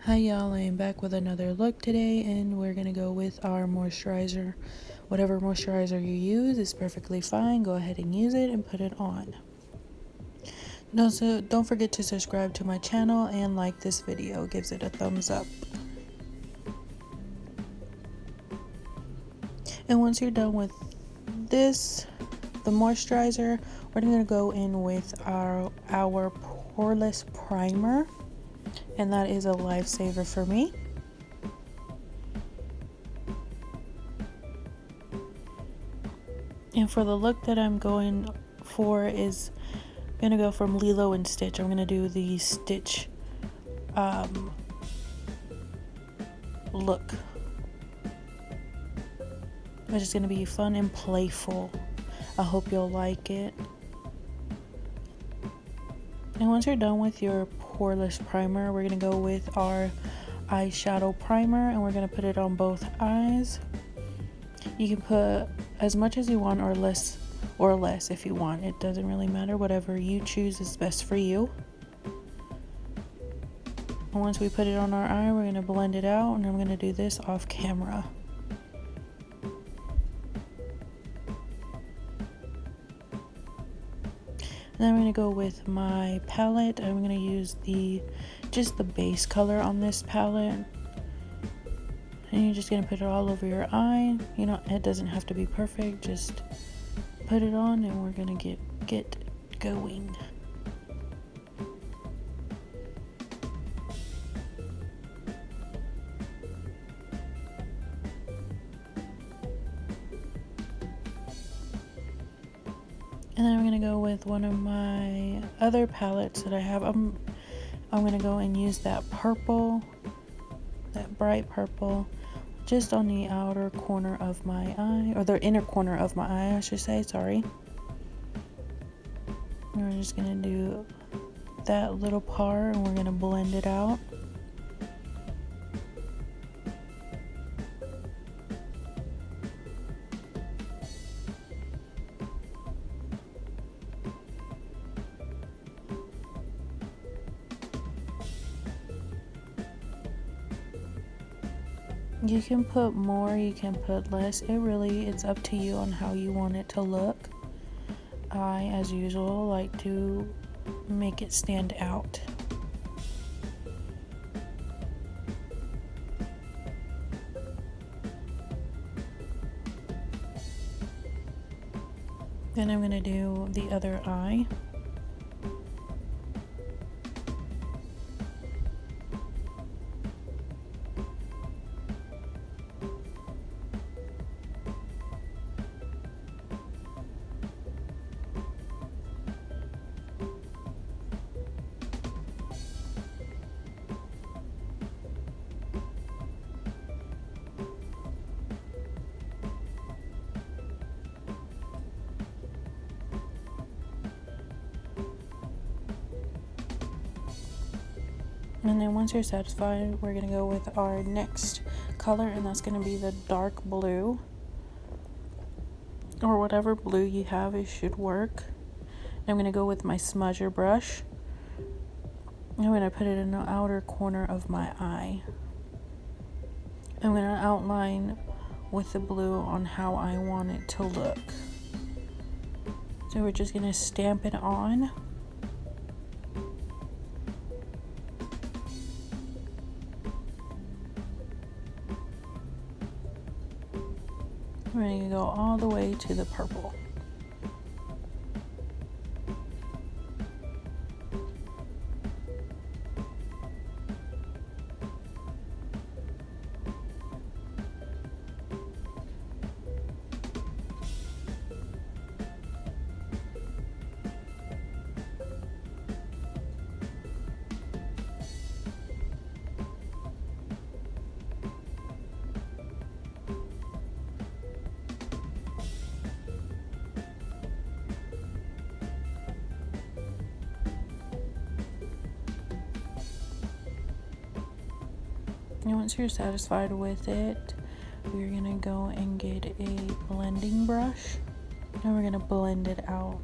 Hi y'all, I am back with another look today, and we're gonna go with our moisturizer. Whatever moisturizer you use is perfectly fine. Go ahead and use it and put it on. Don't forget to subscribe to my channel and like this video. Gives it a thumbs up. And once you're done with this, the moisturizer, we're gonna go in with our poreless primer, and that is a lifesaver for me. And for the look that I'm going for is gonna go from Lilo and Stitch. I'm gonna do the Stitch look, which is gonna be fun and playful. I hope you'll like it. And once you're done with your poreless primer, we're gonna go with our eyeshadow primer, and we're gonna put it on both eyes. You can put as much as you want or less if you want. It doesn't really matter. Whatever you choose is best for you. And once we put it on our eye, we're going to blend it out, and I'm going to do this off camera. And then I'm going to go with my palette. I'm going to use just the base color on this palette. And you're just going to put it all over your eye. You know, it doesn't have to be perfect. Just put it on, and we're going to get going. And then I'm going to go with one of my other palettes that I have. I'm going to go and use that purple, that bright purple, just on the outer corner of my eye, or the inner corner of my eye, I should say, sorry. And we're just going to do that little part, and we're going to blend it out. You can put more, you can put less. It's up to you on how you want it to look. I, as usual, like to make it stand out. Then I'm going to do the other eye. And then once you're satisfied, we're going to go with our next color, and that's going to be the dark blue, or whatever blue you have, it should work. I'm going to go with my smudger brush. I'm going to put it in the outer corner of my eye. I'm going to outline with the blue on how I want it to look. So we're just going to stamp it on. We're going to go all the way to the purple. And once you're satisfied with it, we're going to go and get a blending brush, and we're going to blend it out.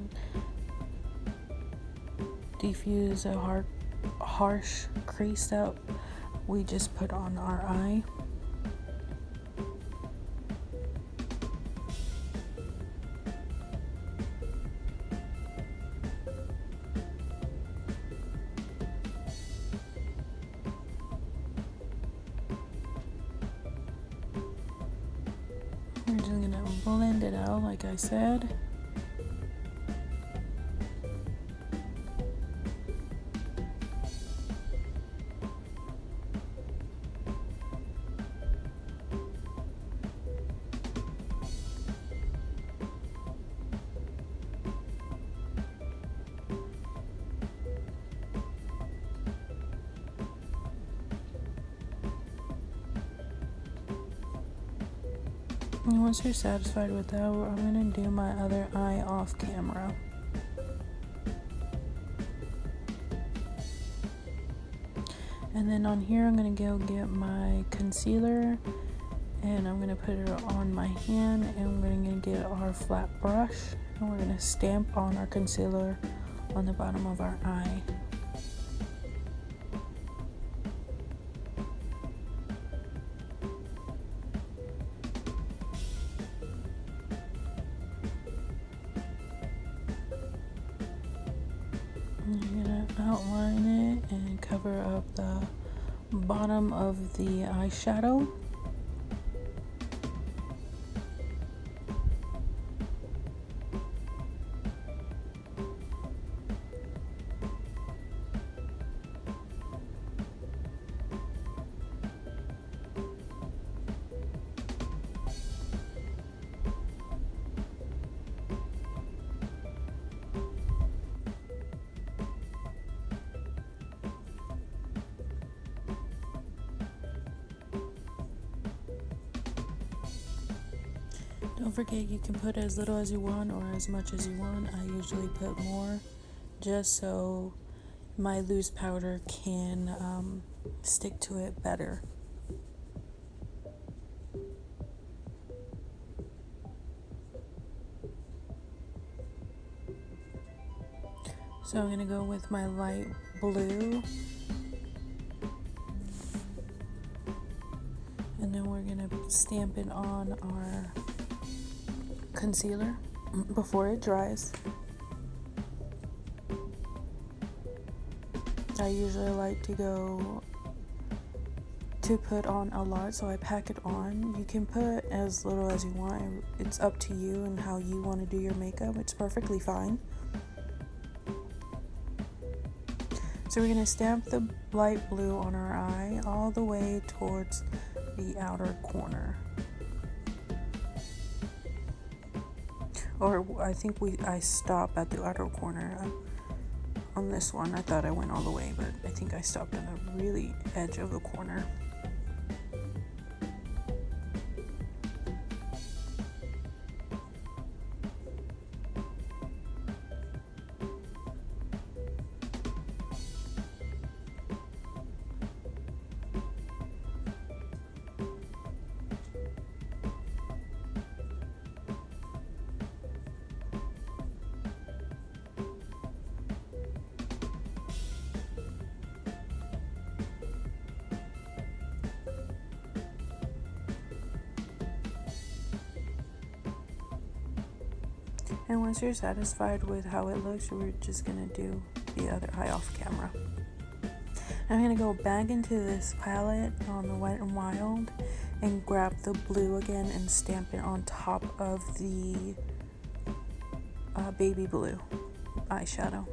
Diffuse a harsh crease up we just put on our eye. We're just gonna blend it out like I said. And once you're satisfied with that, I'm going to do my other eye off camera. And then on here, I'm going to go get my concealer and I'm going to put it on my hand, and we're going to get our flat brush and we're going to stamp on our concealer on the bottom of our eye. I'm going to outline it and cover up the bottom of the eyeshadow. Don't forget, you can put as little as you want or as much as you want. I usually put more just so my loose powder can stick to it better. So I'm going to go with my light blue. And then we're going to stamp it on our concealer before it dries. I usually like to put on a lot, so I pack it on. You can put as little as you want. It's up to you and how you want to do your makeup. It's perfectly fine. So we're going to stamp the light blue on our eye all the way towards the outer corner. Or I think I stop at the outer corner on this one. I thought I went all the way, but I think I stopped at the really edge of the corner. And once you're satisfied with how it looks, we're just going to do the other eye off camera. I'm going to go back into this palette on the Wet n Wild and grab the blue again and stamp it on top of the baby blue eyeshadow.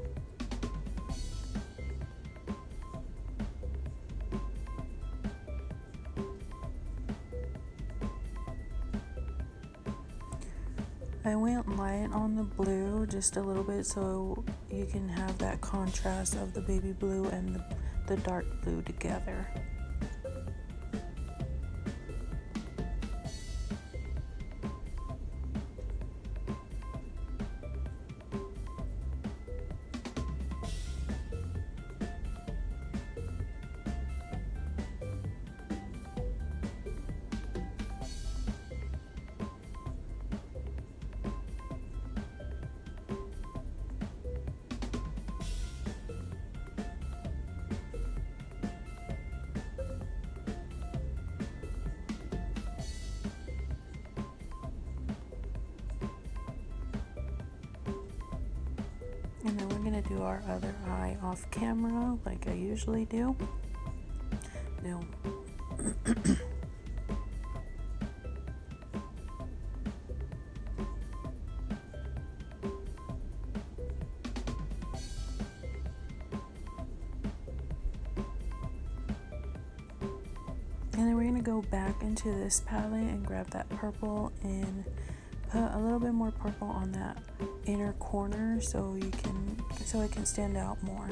I went light on the blue just a little bit so you can have that contrast of the baby blue and the dark blue together. And then we're gonna do our other eye off camera like I usually do. Now, and then we're going to go back into this palette and grab that purple and put a little bit more purple on that inner corner so it can stand out more.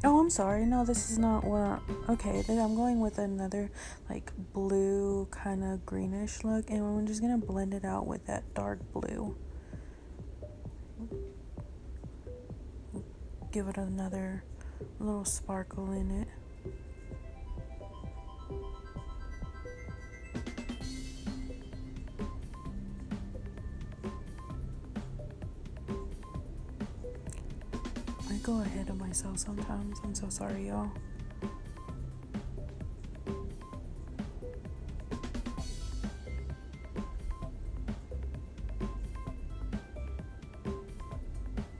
Oh, I'm sorry. No, this is not what okay, then I'm going with another like blue kind of greenish look, and I'm just going to blend it out with that dark blue. Give it another little sparkle in it. I go ahead of myself sometimes. I'm so sorry, y'all.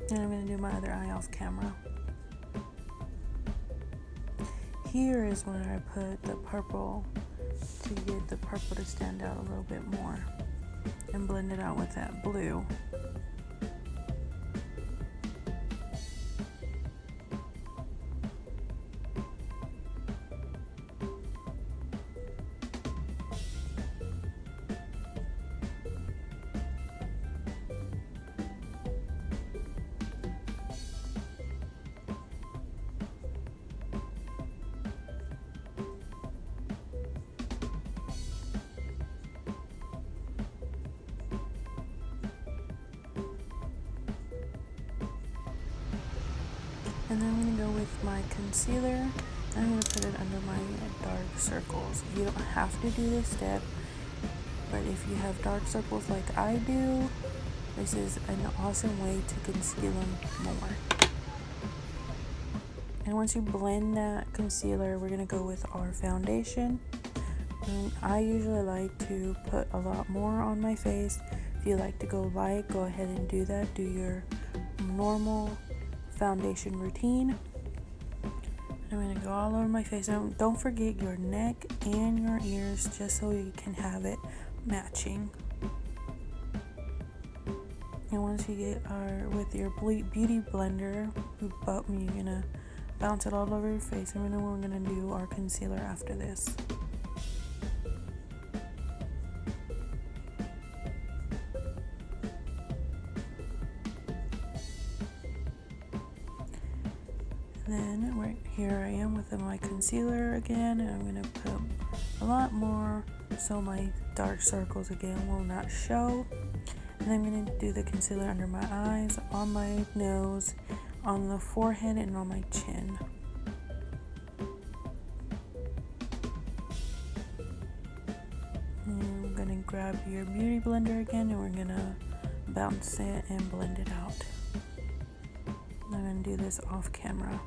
And I'm going to do my other eye off camera. Here is when I put the purple to get the purple to stand out a little bit more and blend it out with that blue. And then I'm going to go with my concealer, and I'm going to put it under my dark circles. You don't have to do this step, but if you have dark circles like I do, this is an awesome way to conceal them more. And once you blend that concealer, we're going to go with our foundation. And I usually like to put a lot more on my face. If you like to go light, go ahead and do that. Do your normal foundation routine. I'm going to go all over my face. Don't forget your neck and your ears, just so you can have it matching. And once you get with your beauty blender, you're going to bounce it all over your face, and then we're going to do our concealer after this. Then here I am with my concealer again, and I'm going to put a lot more so my dark circles again will not show. And I'm going to do the concealer under my eyes, on my nose, on the forehead, and on my chin. And I'm going to grab your beauty blender again, and we're going to bounce it and blend it out. I'm going to do this off camera.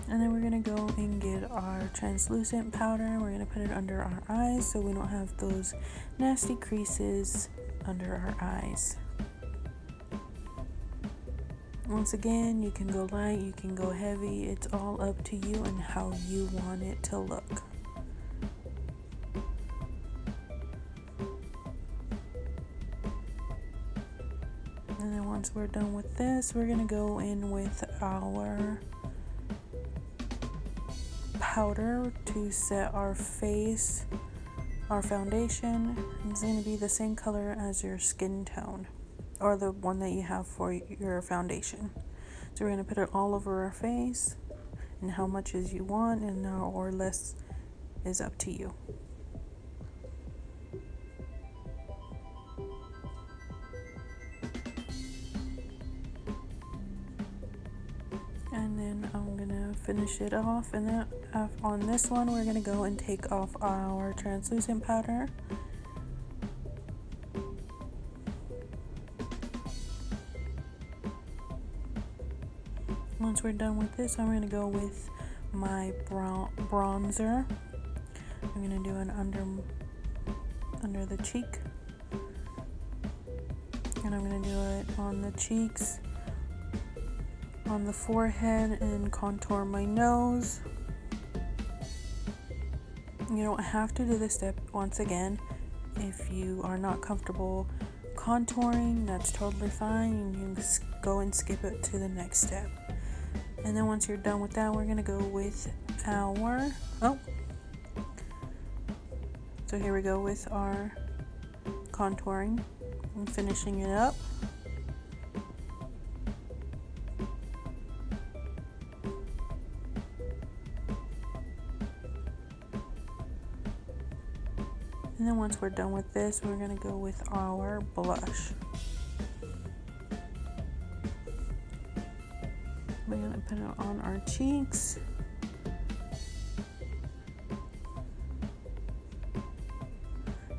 And then we're going to go and get our translucent powder. We're going to put it under our eyes so we don't have those nasty creases under our eyes. Once again, you can go light, you can go heavy. It's all up to you and how you want it to look. And then once we're done with this, we're going to go in with our powder to set our face, our foundation. It's going to be the same color as your skin tone, or the one that you have for your foundation. So we're going to put it all over our face, and how much as you want, and or less is up to you. And then I'm gonna finish it off, and then on this one we're gonna go and take off our translucent powder. Once we're done with this, I'm gonna go with my bronzer. I'm gonna do an under the cheek, And I'm going to do it on the cheeks, on the forehead, and contour my nose. You don't have to do this step once again. If you are not comfortable contouring, that's totally fine. You can just go and skip it to the next step. And then once you're done with that, we're going to go with our, so here we go with our contouring and finishing it up. And then once we're done with this, we're going to go with our blush. We're going to put it on our cheeks.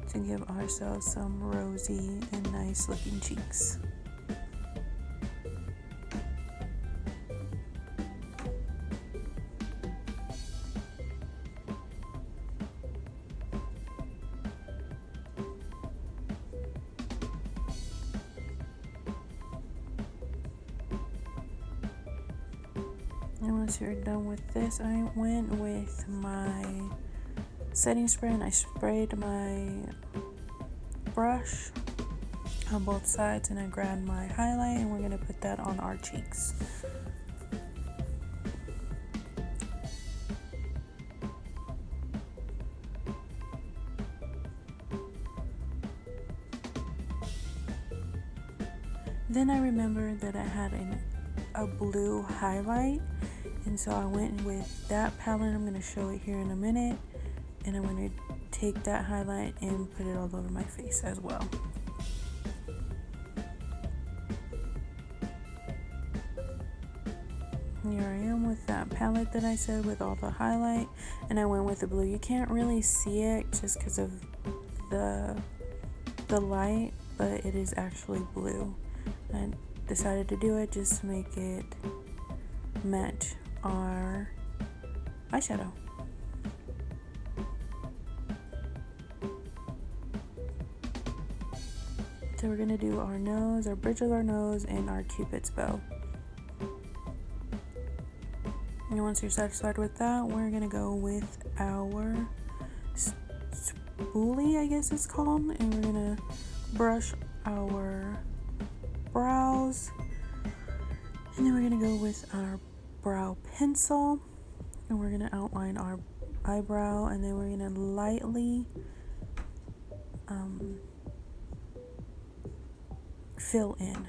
To give ourselves some rosy and nice looking cheeks. And once you're done with this, I went with my setting spray and I sprayed my brush on both sides, and I grabbed my highlight and we're going to put that on our cheeks. Then I remembered that I had a blue highlight, and so I went with that palette. I'm going to show it here in a minute, and I'm going to take that highlight and put it all over my face as well. Here I am with that palette that I said with all the highlight, and I went with the blue. You can't really see it just because of the light, but it is actually blue. I decided to do it just to make it match our eyeshadow. So we're going to do our nose, our bridge of our nose, and our cupid's bow. And once you're satisfied with that, we're going to go with our spoolie, I guess it's called, and we're going to brush our brows, and then we're going to go with our brow pencil, and we're going to outline our eyebrow, and then we're going to lightly fill in.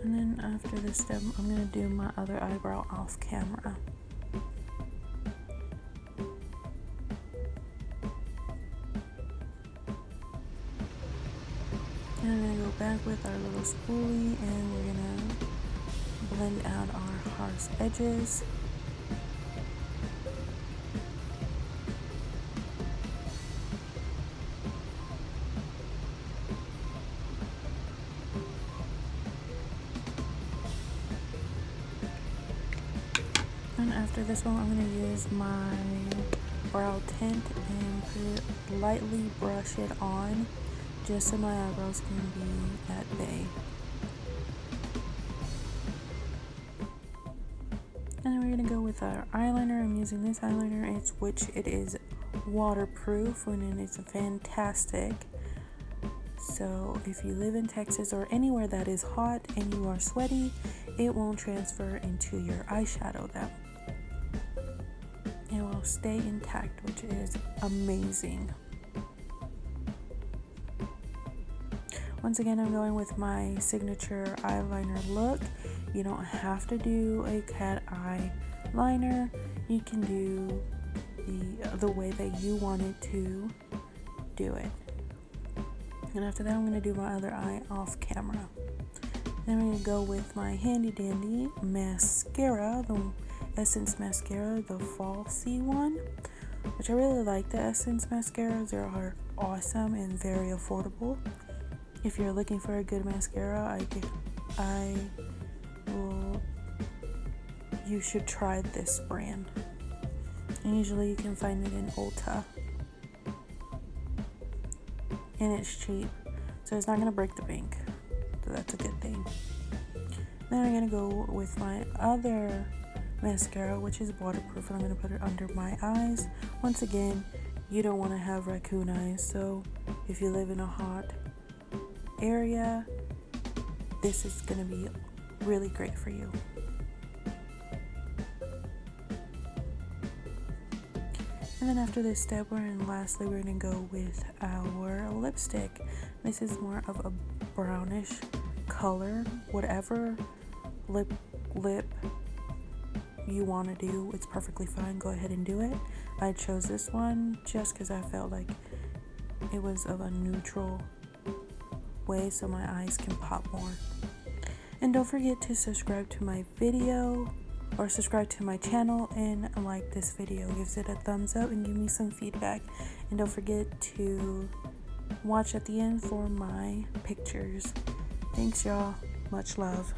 And then after this step, I'm going to do my other eyebrow off camera. And I'm going to go back with our little spoolie, and we're going to blend out our harsh edges. And after this one, I'm going to use my brow tint and lightly brush it on, just so my eyebrows can be at bay. And then we're going to go with our eyeliner. I'm using this eyeliner, which is waterproof, and it's fantastic. So if you live in Texas or anywhere that is hot and you are sweaty, it won't transfer into your eyeshadow. It will stay intact, which is amazing. Once again, I'm going with my signature eyeliner look. You don't have to do a cat eye liner. You can do the way that you want it to do it. And after that, I'm going to do my other eye off camera. Then I'm going to go with my handy dandy mascara, the Essence mascara, the falsy one, which I really like the Essence mascaras. They are awesome and very affordable. If you're looking for a good mascara, you should try this brand. And usually you can find it in Ulta. And it's cheap, so it's not going to break the bank. So that's a good thing. Then I'm going to go with my other mascara, which is waterproof, and I'm going to put it under my eyes. Once again, you don't want to have raccoon eyes, so if you live in a hot area, this is going to be really great for you. And then after this step, lastly, we're going to go with our lipstick. This is more of a brownish color. Whatever lip you want to do, it's perfectly fine. Go ahead and do it. I chose this one just because I felt like it was of a neutral way so my eyes can pop more. And don't forget to subscribe to my video, or subscribe to my channel and like this video. Gives it a thumbs up and give me some feedback. And don't forget to watch at the end for my pictures. Thanks, y'all. Much love.